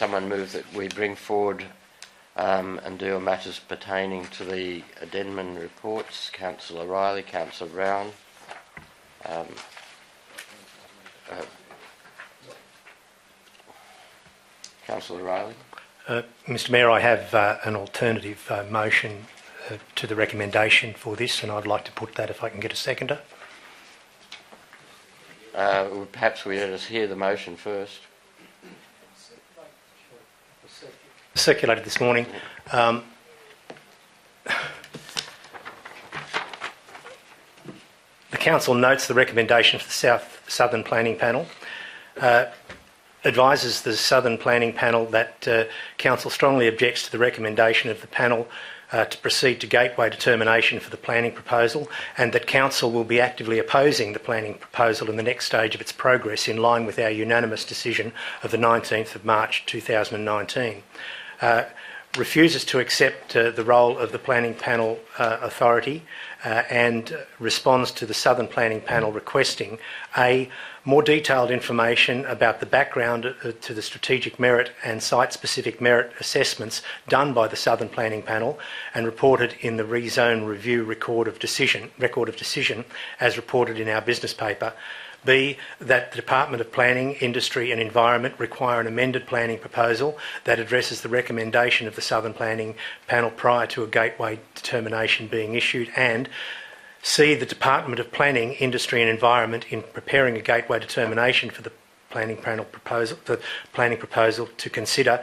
someone move that we bring forward and deal matters pertaining to the addendum reports. Councillor Riley, Councillor Brown. Councillor Riley. Mr Mayor, I have an alternative motion to the recommendation for this, and I'd like to put that if I can get a seconder. Perhaps we let us hear the motion first. Circulated this morning. The Council notes the recommendation for the Southern Planning Panel. Advises the Southern Planning Panel that Council strongly objects to the recommendation of the panel to proceed to gateway determination for the planning proposal, and that Council will be actively opposing the planning proposal in the next stage of its progress in line with our unanimous decision of the 19th of March 2019. Refuses to accept the role of the Planning Panel Authority and responds to the Southern Planning Panel requesting more detailed information about the background to the strategic merit and site-specific merit assessments done by the Southern Planning Panel and reported in the rezone review record of decision as reported in our business paper. B, that the Department of Planning, Industry and Environment require an amended planning proposal that addresses the recommendation of the Southern Planning Panel prior to a gateway determination being issued, and C, the Department of Planning, Industry and Environment in preparing a gateway determination for the planning panel proposal to consider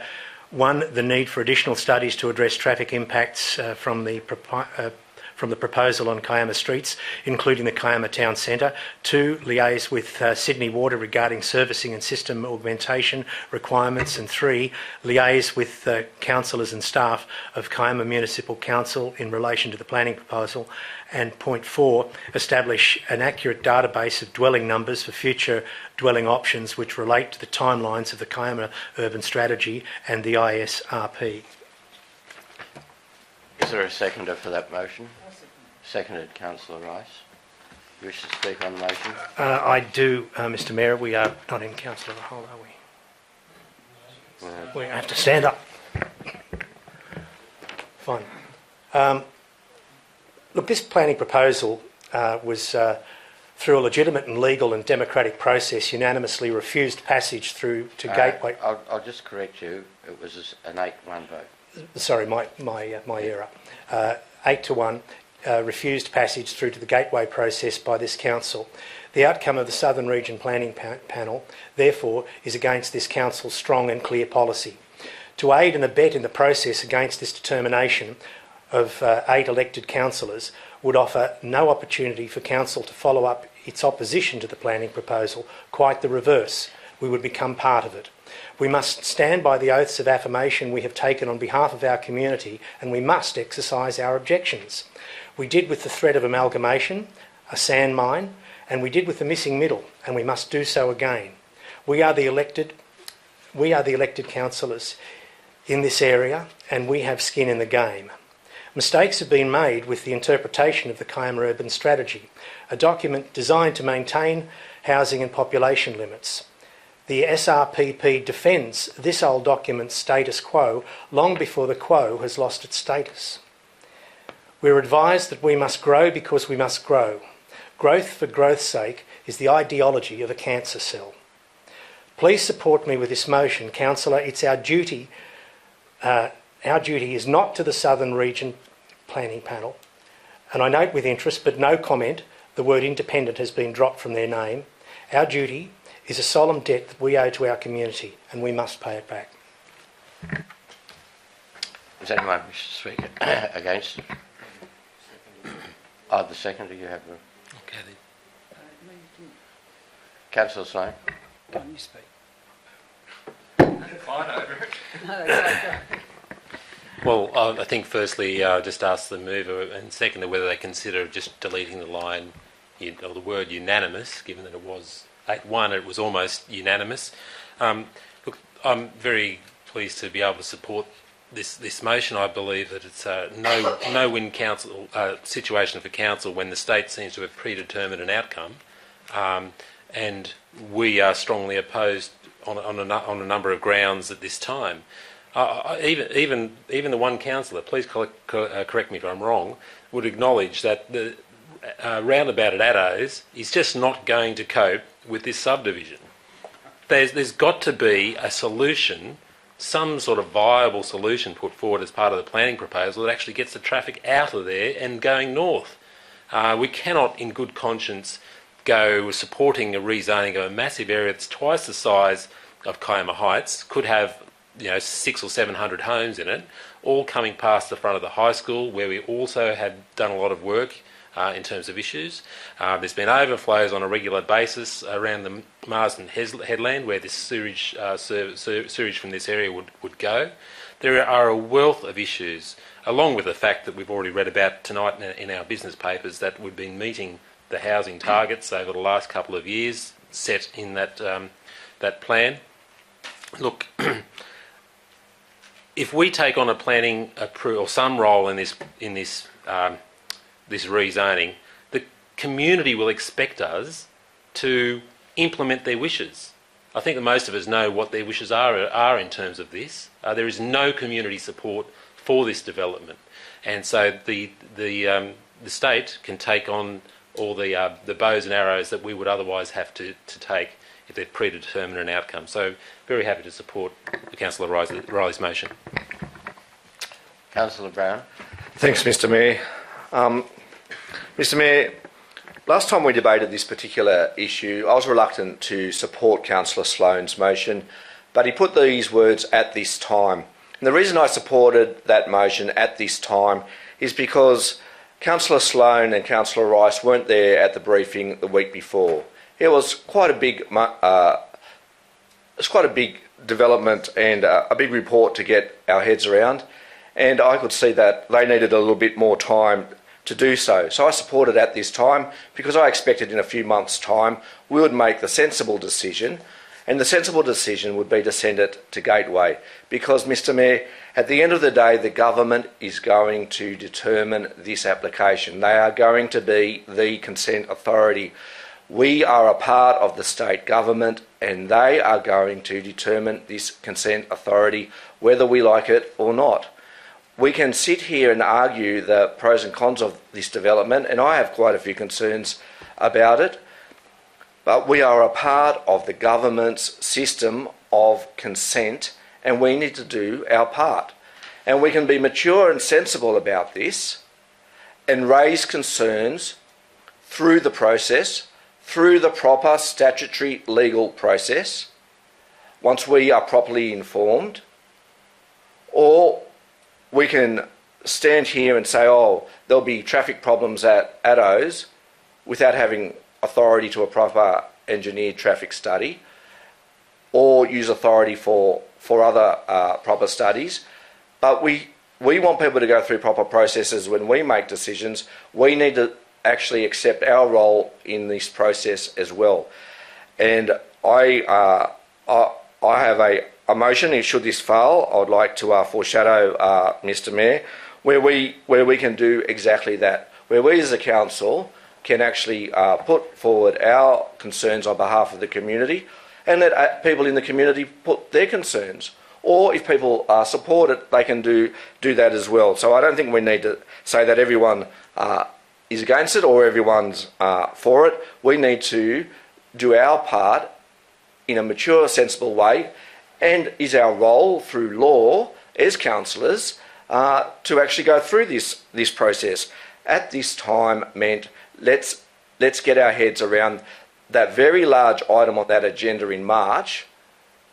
1, the need for additional studies to address traffic impacts from the proposal on Kiama streets, including the Kiama Town Centre. 2, liaise with Sydney Water regarding servicing and system augmentation requirements. And 3, liaise with councillors and staff of Kiama Municipal Council in relation to the planning proposal. And point 4, establish an accurate database of dwelling numbers for future dwelling options which relate to the timelines of the Kiama Urban Strategy and the ISRP. Is there a seconder for that motion? Seconded, Councillor Rice. You wish to speak on the motion? I do, Mr Mayor. We are not in council of the whole, are we? We have to stand up. Fine. Look, this planning proposal was, through a legitimate and legal and democratic process, unanimously refused passage through to Gateway. I'll just correct you. It was an 8-1 vote. Sorry, my error. 8-1. Refused passage through to the gateway process by this council. The outcome of the Southern Region Planning Panel, therefore, is against this council's strong and clear policy. To aid and abet in the process against this determination of 8 elected councillors would offer no opportunity for council to follow up its opposition to the planning proposal. Quite the reverse. We would become part of it. We must stand by the oaths of affirmation we have taken on behalf of our community, and we must exercise our objections. We did with the threat of amalgamation, a sand mine, and we did with the missing middle, and we must do so again. We are the elected councillors in this area, and we have skin in the game. Mistakes have been made with the interpretation of the Kiama Urban Strategy, a document designed to maintain housing and population limits. The SRPP defends this old document's status quo long before the quo has lost its status. We're advised that we must grow because we must grow. Growth for growth's sake is the ideology of a cancer cell. Please support me with this motion, Councillor. It's our duty. Our duty is not to the Southern Region Planning Panel, and I note with interest, but no comment, the word independent has been dropped from their name. Our duty is a solemn debt that we owe to our community, and we must pay it back. Does anyone wish to speak against it? The seconder, you have the... Okay then. Councillor Sloan. Can you speak? Fine over it. Well, I think firstly, just ask the mover and seconder whether they consider just deleting the line or the word unanimous, given that it was 8-1, it was almost unanimous. Look, I'm very pleased to be able to support this motion. I believe that it's a no-win council situation for council when the state seems to have predetermined an outcome, and we are strongly opposed on a number of grounds at this time. Even the one councillor, please correct me if I'm wrong, would acknowledge that the roundabout at Addos is just not going to cope with this subdivision. There's got to be a solution, some sort of viable solution put forward as part of the planning proposal that actually gets the traffic out of there and going north. We cannot, in good conscience, go supporting a rezoning of a massive area that's twice the size of Kiama Heights, could have 600 or 700 homes in it, all coming past the front of the high school, where we also have done a lot of work in terms of issues. There's been overflows on a regular basis around the Marsden headland, where this sewage from this area would go. There are a wealth of issues, along with the fact that we've already read about tonight in our business papers that we've been meeting the housing targets over the last couple of years set in that plan. Look, if we take on a planning or some role in this rezoning, the community will expect us to implement their wishes. I think that most of us know what their wishes are in terms of this. There is no community support for this development, and so the state can take on all the bows and arrows that we would otherwise have to take if they're predetermined an outcome. So very happy to support Councillor Riley's motion. Councillor Brown. Thanks, Mr Mayor. Mr Mayor, last time we debated this particular issue, I was reluctant to support Councillor Sloan's motion, but he put these words "at this time." And the reason I supported that motion at this time is because Councillor Sloan and Councillor Rice weren't there at the briefing the week before. It was quite a big development and a big report to get our heads around, and I could see that they needed a little bit more time to do so. So I supported at this time because I expected in a few months' time we would make the sensible decision, and the sensible decision would be to send it to Gateway, because, Mr Mayor, at the end of the day, the government is going to determine this application. They are going to be the consent authority. We are a part of the state government, and they are going to determine this consent authority, whether we like it or not. We can sit here and argue the pros and cons of this development, and I have quite a few concerns about it, but we are a part of the government's system of consent, and we need to do our part. And we can be mature and sensible about this and raise concerns through the process, through the proper statutory legal process, once we are properly informed, or we can stand here and say, oh, there'll be traffic problems at Addos without having authority to a proper engineered traffic study, or use authority for other proper studies. But we want people to go through proper processes when we make decisions. We need to actually accept our role in this process as well. And I have a motion, should this fail, I would like to foreshadow, Mr Mayor, where we can do exactly that, where we as a council can actually put forward our concerns on behalf of the community, and let people in the community put their concerns. Or if people support it, they can do that as well. So I don't think we need to say that everyone is against it or everyone's for it. We need to do our part in a mature, sensible way, and is our role through law as councillors to actually go through this process. At this time meant let's get our heads around that very large item on that agenda in March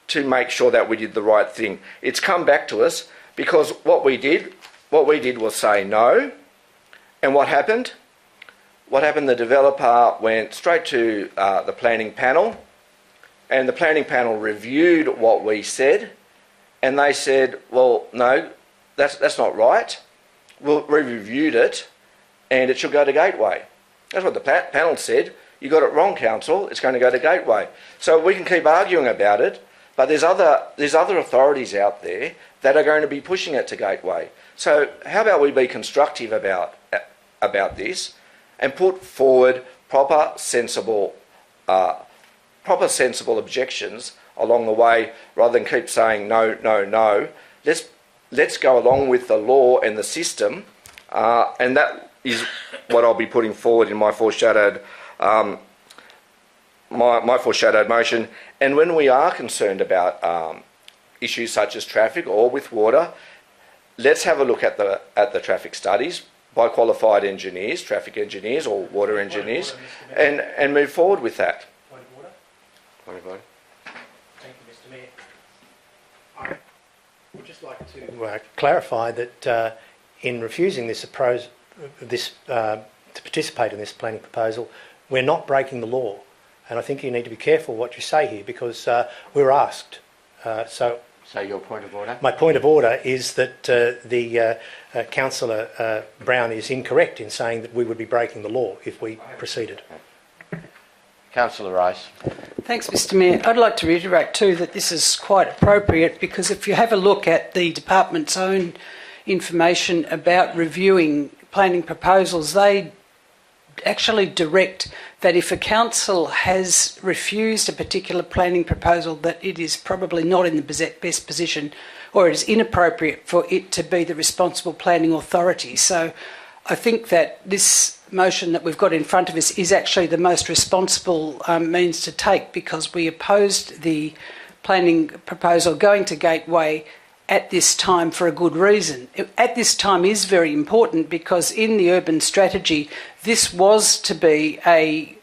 to make sure that we did the right thing. It's come back to us because what we did was say no. And what happened? The developer went straight to the planning panel, and the planning panel reviewed what we said, and they said, well, no, that's not right. We reviewed it, and it should go to Gateway. That's what the panel said. You got it wrong, council. It's going to go to Gateway. So we can keep arguing about it, but there's other authorities out there that are going to be pushing it to Gateway. So how about we be constructive about this and put forward proper sensible objections along the way, rather than keep saying no, no, no. Let's go along with the law and the system, and that is what I'll be putting forward in my foreshadowed my foreshadowed motion. And when we are concerned about issues such as traffic or with water, let's have a look at the traffic studies by qualified engineers, traffic engineers or water engineers, and move forward with that. Point of order. Point of order. Thank you, Mr. Mayor. I would just like to clarify that in refusing to participate in this planning proposal, we're not breaking the law. And I think you need to be careful what you say here, because we were asked. So your point of order? My point of order is that the Councillor Brown is incorrect in saying that we would be breaking the law if we proceeded. Councillor Rice. Thanks, Mr. Mayor. I'd like to reiterate too that this is quite appropriate, because if you have a look at the department's own information about reviewing planning proposals, they actually direct that if a council has refused a particular planning proposal, that it is probably not in the best position, or it is inappropriate for it to be the responsible planning authority. So I think that this motion that we've got in front of us is actually the most responsible means to take, because we opposed the planning proposal going to Gateway at this time for a good reason. At this time is very important, because in the urban strategy, this was to be a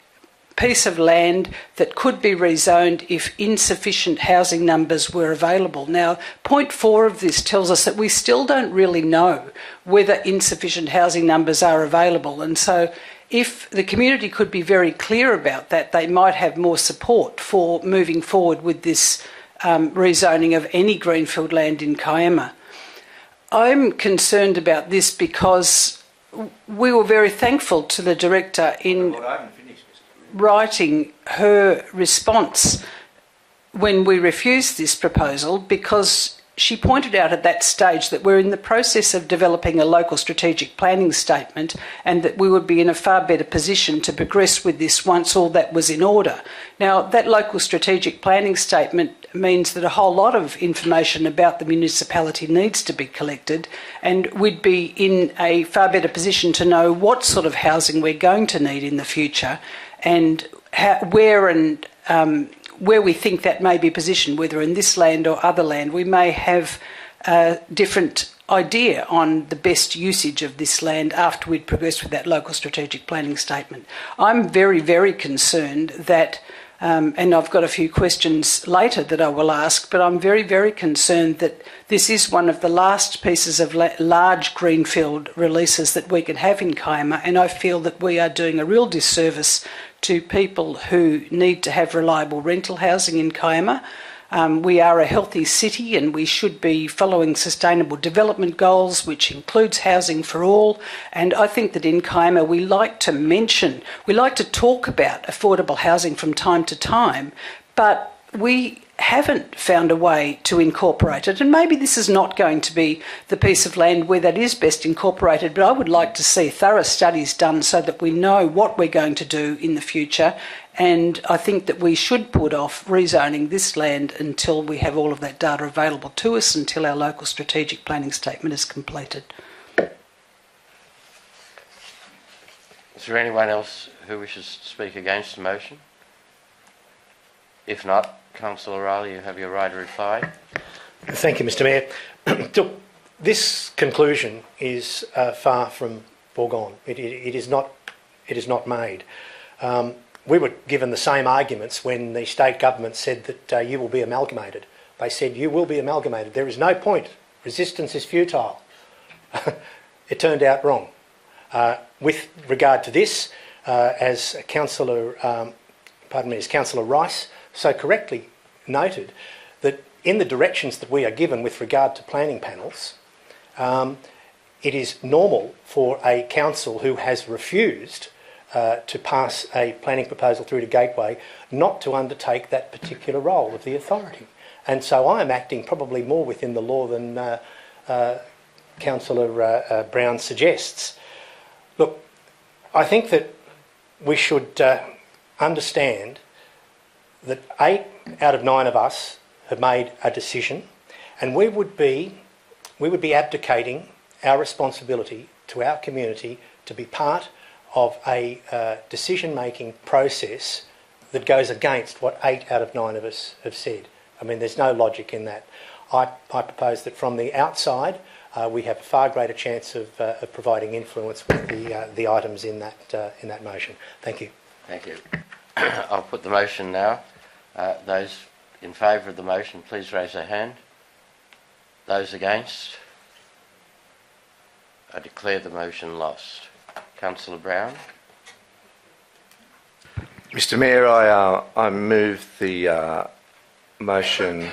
piece of land that could be rezoned if insufficient housing numbers were available. Now, point 4 of this tells us that we still don't really know whether insufficient housing numbers are available. And so if the community could be very clear about that, they might have more support for moving forward with this rezoning of any greenfield land in Kiama. I'm concerned about this because we were very thankful to the Director in writing her response when we refused this proposal, because she pointed out at that stage that we're in the process of developing a local strategic planning statement, and that we would be in a far better position to progress with this once all that was in order. Now, that local strategic planning statement means that a whole lot of information about the municipality needs to be collected, and we'd be in a far better position to know what sort of housing we're going to need in the future, and where we think that may be positioned, whether in this land or other land. We may have a different idea on the best usage of this land after we'd progressed with that local strategic planning statement. I'm very, very concerned that, and I've got a few questions later that I will ask, but I'm very, very concerned that this is one of the last pieces of large greenfield releases that we can have in Kiama, and I feel that we are doing a real disservice to people who need to have reliable rental housing in Kiama. We are a healthy city, and we should be following sustainable development goals, which includes housing for all. And I think that in Kiama we like to talk about affordable housing from time to time, but we haven't found a way to incorporate it. And maybe this is not going to be the piece of land where that is best incorporated, but I would like to see thorough studies done so that we know what we're going to do in the future. And I think that we should put off rezoning this land until we have all of that data available to us, until our local strategic planning statement is completed. Is there anyone else who wishes to speak against the motion? If not, Councillor O'Reilly, you have your right to reply. Thank you, Mr. Mayor. Look, this conclusion is far from foregone. It is not made. We were given the same arguments when the state government said that you will be amalgamated. They said you will be amalgamated. There is no point. Resistance is futile. It turned out wrong. With regard to this, as Councillor Rice so correctly noted, that in the directions that we are given with regard to planning panels, it is normal for a council who has refused to pass a planning proposal through to Gateway not to undertake that particular role of the authority. And so I am acting probably more within the law than Councillor Brown suggests. Look, I think that we should understand that out of 9 of us have made a decision, and we would be abdicating our responsibility to our community to be part of a decision-making process that goes against what 8 out of 9 of us have said. I mean, there's no logic in that. I propose that from the outside, we have a far greater chance of providing influence with the items in that motion. Thank you. Thank you. I'll put the motion now. Those in favour of the motion, please raise their hand. Those against? I declare the motion lost. Councillor Brown. Mr. Mayor, I move the motion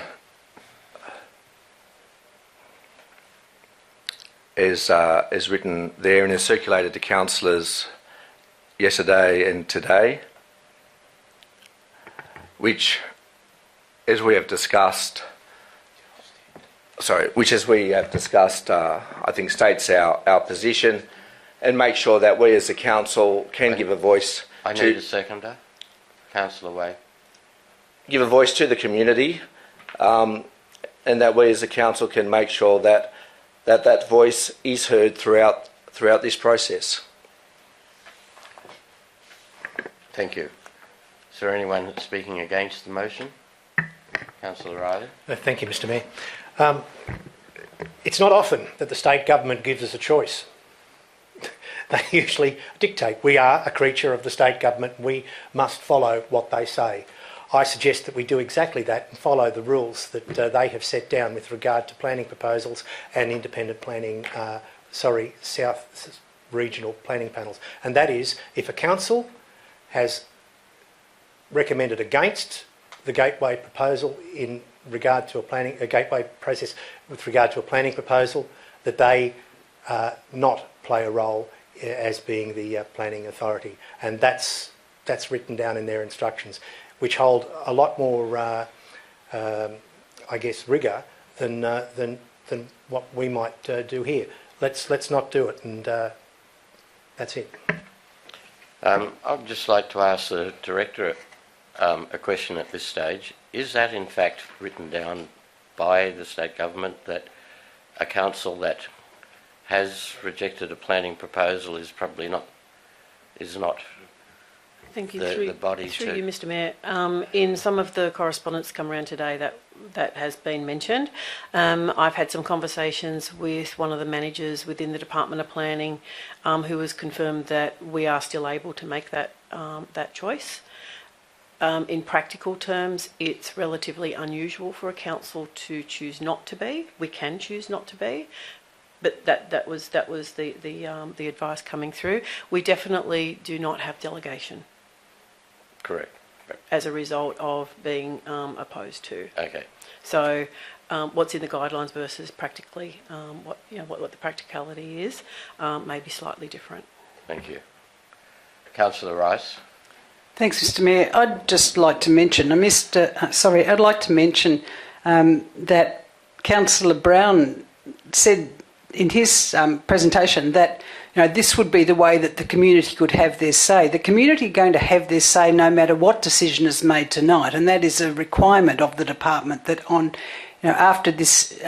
as written there and is circulated to councillors yesterday and today, which, as we have discussed, I think states our position and make sure that we as a council can give a voice. I need a seconder. Councillor Way. Give a voice to the community, and that we as a council can make sure that that voice is heard throughout this process. Thank you. Is there anyone speaking against the motion? Councillor Riley. Thank you, Mr. Mayor. It's not often that the state government gives us a choice. They usually dictate. We are a creature of the state government. We must follow what they say. I suggest that we do exactly that and follow the rules that they have set down with regard to planning proposals and independent planning, South regional planning panels. And that is, if a council has recommended against the gateway proposal in regard to a gateway process with regard to a planning proposal, that they not play a role as being the planning authority. And that's written down in their instructions, which hold a lot more, I guess, rigour than what we might do here. Let's not do it, and that's it. I'd just like to ask the Director a question at this stage. Is that in fact written down by the state government that a council that has rejected a planning proposal is not Thank you. the body through to... you, Mr. Mayor. In some of the correspondence come around today that has been mentioned. I've had some conversations with one of the managers within the Department of Planning, who has confirmed that we are still able to make that choice. In practical terms, it's relatively unusual for a council to choose not to be. We can choose not to be, but that was the advice coming through. We definitely do not have delegation. Correct. As a result of being opposed to. Okay. So, what's in the guidelines versus practically what the practicality is may be slightly different. Thank you. Councillor Rice. Thanks, Mr. Mayor. I'd just like to mention, I'd like to mention that Councillor Brown said in his presentation that this would be the way that the community could have their say. The community are going to have their say no matter what decision is made tonight, and that is a requirement of the department that after this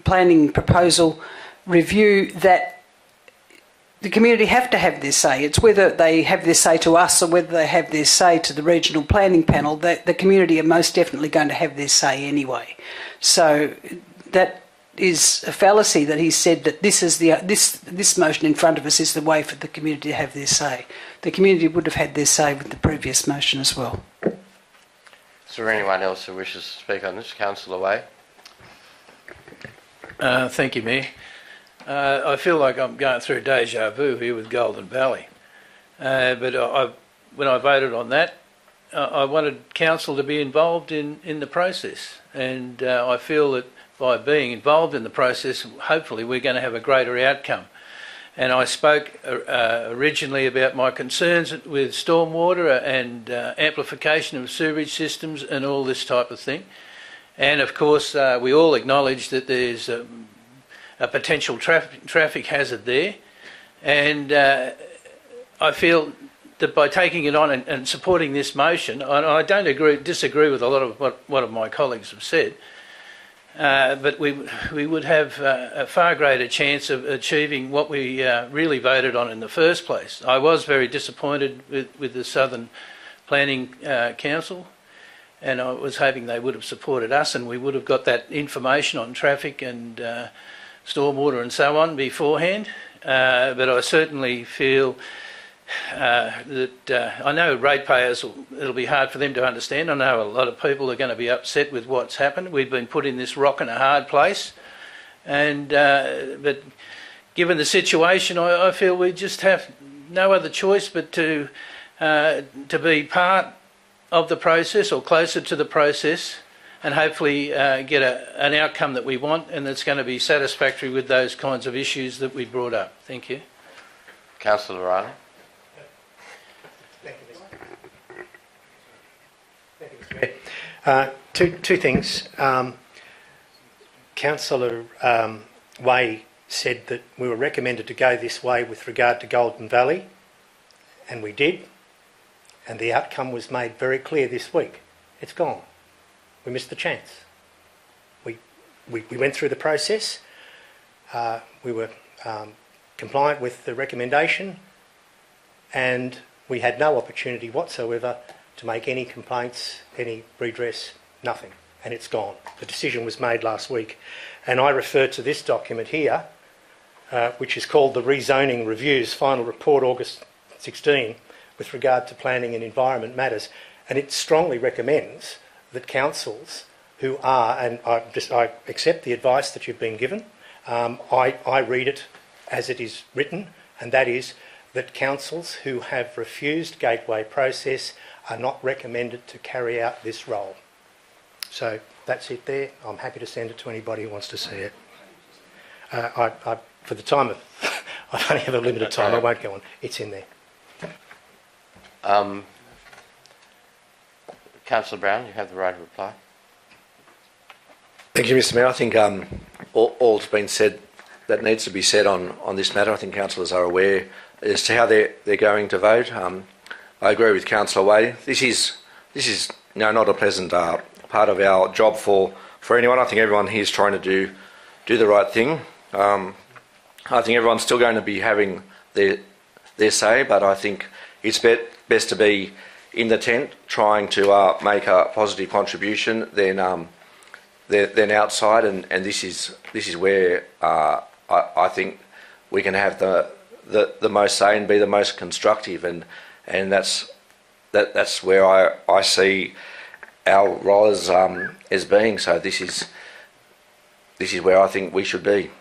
planning proposal review that the community have to have their say. It's whether they have their say to us or whether they have their say to the regional planning panel. The community are most definitely going to have their say anyway. So that is a fallacy that he said that this motion in front of us is the way for the community to have their say. The community would have had their say with the previous motion as well. Is there anyone else who wishes to speak on this? Councillor Way. Thank you, Mayor. I feel like I'm going through deja vu here with Golden Valley. But when I voted on that, I wanted council to be involved in the process. And I feel that by being involved in the process, hopefully we're going to have a greater outcome. And I spoke originally about my concerns with stormwater and amplification of sewerage systems and all this type of thing. And of course, we all acknowledge that there's a potential traffic hazard there. And I feel that by taking it on and supporting this motion, I don't disagree with a lot of what of my colleagues have said, but we would have a far greater chance of achieving what we really voted on in the first place. I was very disappointed with the Southern Planning Council, and I was hoping they would have supported us and we would have got that information on traffic and stormwater and so on beforehand. But I certainly feel that I know ratepayers, it'll be hard for them to understand. I know a lot of people are going to be upset with what's happened. We've been put in this rock and a hard place, and but given the situation, I feel we just have no other choice but to be part of the process or closer to the process, and hopefully get an outcome that we want and that's going to be satisfactory with those kinds of issues that we brought up. Thank you. Councillor Riley. Two things. Councillor Way said that we were recommended to go this way with regard to Golden Valley, and we did, and the outcome was made very clear this week. It's gone. We missed the chance. We went through the process. We were compliant with the recommendation, and we had no opportunity whatsoever to make any complaints, any redress, nothing, and it's gone. The decision was made last week, and I refer to this document here, which is called the Rezoning Reviews Final Report, August 16, with regard to planning and environment matters, and it strongly recommends that councils who are, and I accept the advice that you've been given, I read it as it is written, and that is that councils who have refused gateway process are not recommended to carry out this role. So that's it there. I'm happy to send it to anybody who wants to see it. For the time of, I only have a limited time, I won't go on. It's in there. Councillor Brown, you have the right to reply. Thank you, Mr Mayor. I think all's been said that needs to be said on this matter. I think councillors are aware as to how they're going to vote. I agree with Councillor Way. This is not a pleasant part of our job for anyone. I think everyone here is trying to do the right thing. I think everyone's still going to be having their say, but I think it's best to be in the tent trying to make a positive contribution than outside, and this is where I think we can have the most say and be the most constructive, and that's where I see our role as being. So this is where I think we should be,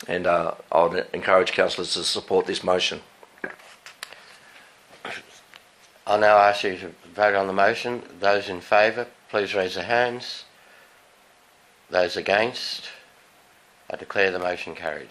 and I would encourage councillors to support this motion. I'll now ask you to vote on the motion. Those in favour, please raise their hands. Those against, I declare the motion carried.